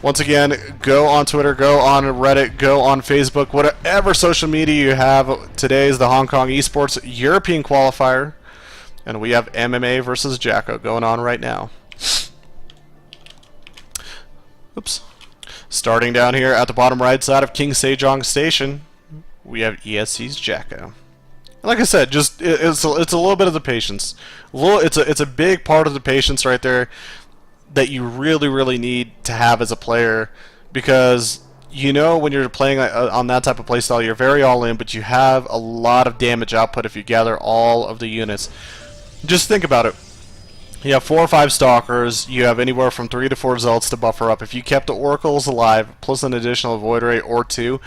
Once again, go on Twitter, go on Reddit, go on Facebook, whatever social media you have. Today is the Hong Kong Esports European Qualifier, and we have MMA versus Jacko going on right now. Oops. Starting down here at the bottom right side of King Sejong Station, we have ESC's Jacko. Like I said, just it's a little bit of the patience. It's a big part of the patience right there that you really need to have as a player, because you know when you're playing on that type of playstyle, you're very all in, but you have a lot of damage output if you gather all of the units. Just think about it. You have 4 or 5 Stalkers, you have anywhere from 3 to 4 Zealots to buffer up. If you kept the Oracles alive, plus an additional Void Ray or 2,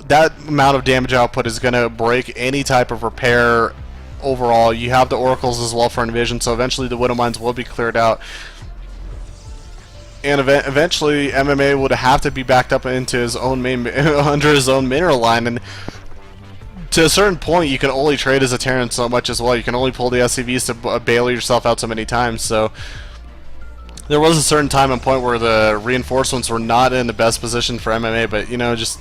that amount of damage output is going to break any type of repair overall. You have the Oracles as well for Envision, so eventually the Widow Mines will be cleared out. And eventually MMA would have to be backed up into his own main under his own mineral line, and to a certain point you can only trade as a Terran so much as well. You can only pull the SCVs to bail yourself out so many times. So there was a certain time and point where the reinforcements were not in the best position for MMA, but you know, just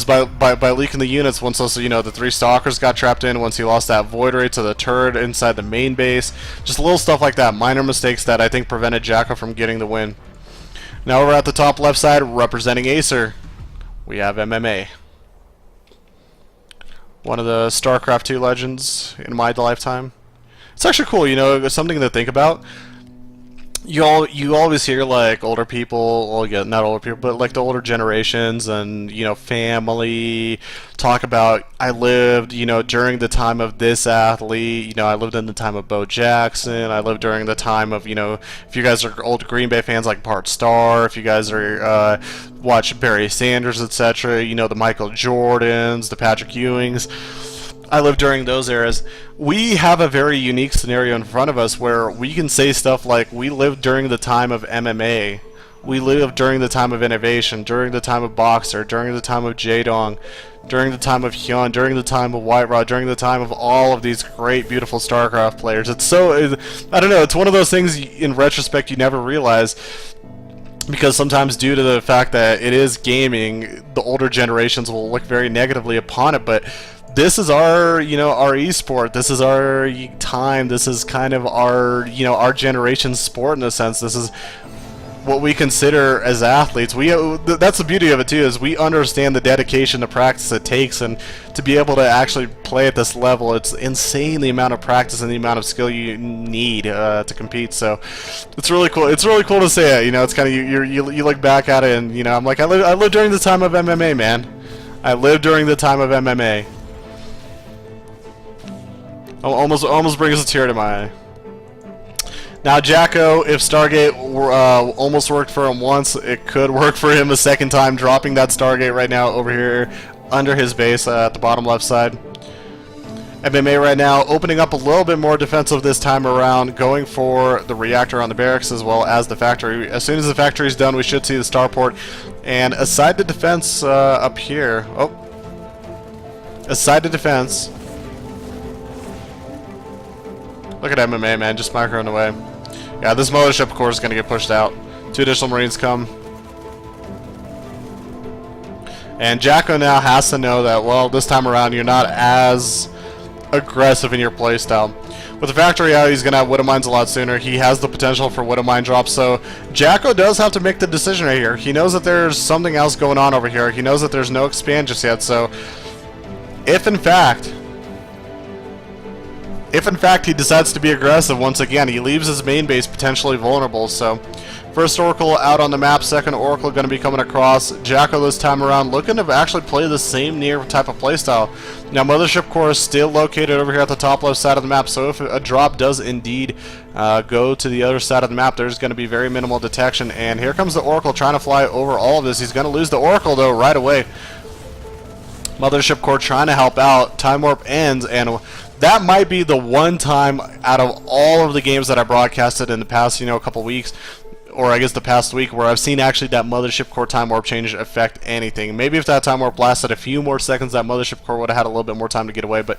by leaking the units, once also, you know, the 3 Stalkers got trapped in, once he lost that Void Ray to the turret inside the main base, just little stuff like that, minor mistakes that I think prevented Jacko from getting the win. Now we're at the top left side, representing Acer, we have MMA. One of the StarCraft 2 legends in my lifetime. It's actually cool, you know, it's something to think about. You always hear like older people, well, yeah, not older people, but like the older generations and, you know, family talk about, I lived, you know, during the time of this athlete, you know, I lived in the time of Bo Jackson, I lived during the time of, you know, if you guys are old Green Bay fans like Bart Starr, if you guys are watch Barry Sanders, etc., you know, the Michael Jordans, the Patrick Ewings, I lived during those eras. We have a very unique scenario in front of us where we can say stuff like, we lived during the time of MMA, we lived during the time of Innovation, during the time of Boxer, during the time of Jaedong, during the time of Hyun, during the time of White Rod, during the time of all of these great, beautiful StarCraft players. It's so, I don't know, it's one of those things in retrospect you never realize, because sometimes due to the fact that it is gaming, the older generations will look very negatively upon it, but this is our, you know, our esport. This is our time. This is kind of our, you know, our generation's sport in a sense. This is what we consider as athletes. That's the beauty of it too, is we understand the dedication, the practice it takes, and to be able to actually play at this level, it's insane the amount of practice and the amount of skill you need to compete. So it's really cool. It's really cool to say it. You know, it's kind of you look back at it, and you know, I'm like, I lived during the time of MMA, man. I lived during the time of MMA. Almost brings a tear to my eye. Now Jacko, if Stargate almost worked for him once, it could work for him a second time, dropping that Stargate right now over here under his base at the bottom left side. MMA right now opening up a little bit more defensive this time around, going for the reactor on the barracks as well as the factory. As soon as the factory is done, we should see the starport. And a side to defense up here. Oh, a side to defense. Look at MMA, man, just microing away. Yeah, this mothership core is going to get pushed out. 2 additional Marines come. And Jacko now has to know that, well, this time around you're not as aggressive in your playstyle. With the factory out, he's going to have Widow Mines a lot sooner. He has the potential for Widow Mine drops, so Jacko does have to make the decision right here. He knows that there's something else going on over here. He knows that there's no expand just yet, so if in fact he decides to be aggressive once again, he leaves his main base potentially vulnerable. So first Oracle out on the map, second Oracle going to be coming across. Jacko this time around looking to actually play the same near type of playstyle. Now Mothership Core is still located over here at the top left side of the map, so if a drop does indeed go to the other side of the map, there's going to be very minimal detection. And here comes the Oracle trying to fly over all of this. He's going to lose the Oracle though right away. Mothership Core trying to help out. Time Warp ends, and that might be the one time out of all of the games that I broadcasted in the past, you know, couple weeks, or I guess the past week, where I've seen actually that Mothership Core Time Warp change affect anything. Maybe if that Time Warp lasted a few more seconds, that Mothership Core would have had a little bit more time to get away, but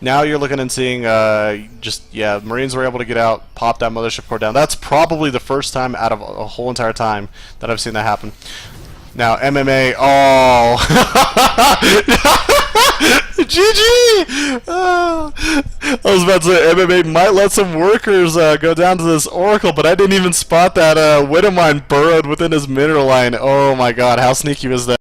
Now you're looking and seeing yeah, Marines were able to get out, pop that mothership core down. That's probably the first time out of a whole entire time that I've seen that happen. Now MMA, oh, GG! I was about to say MMA might let some workers go down to this Oracle, but I didn't even spot that Widowmine burrowed within his mineral line. Oh my god, how sneaky was that?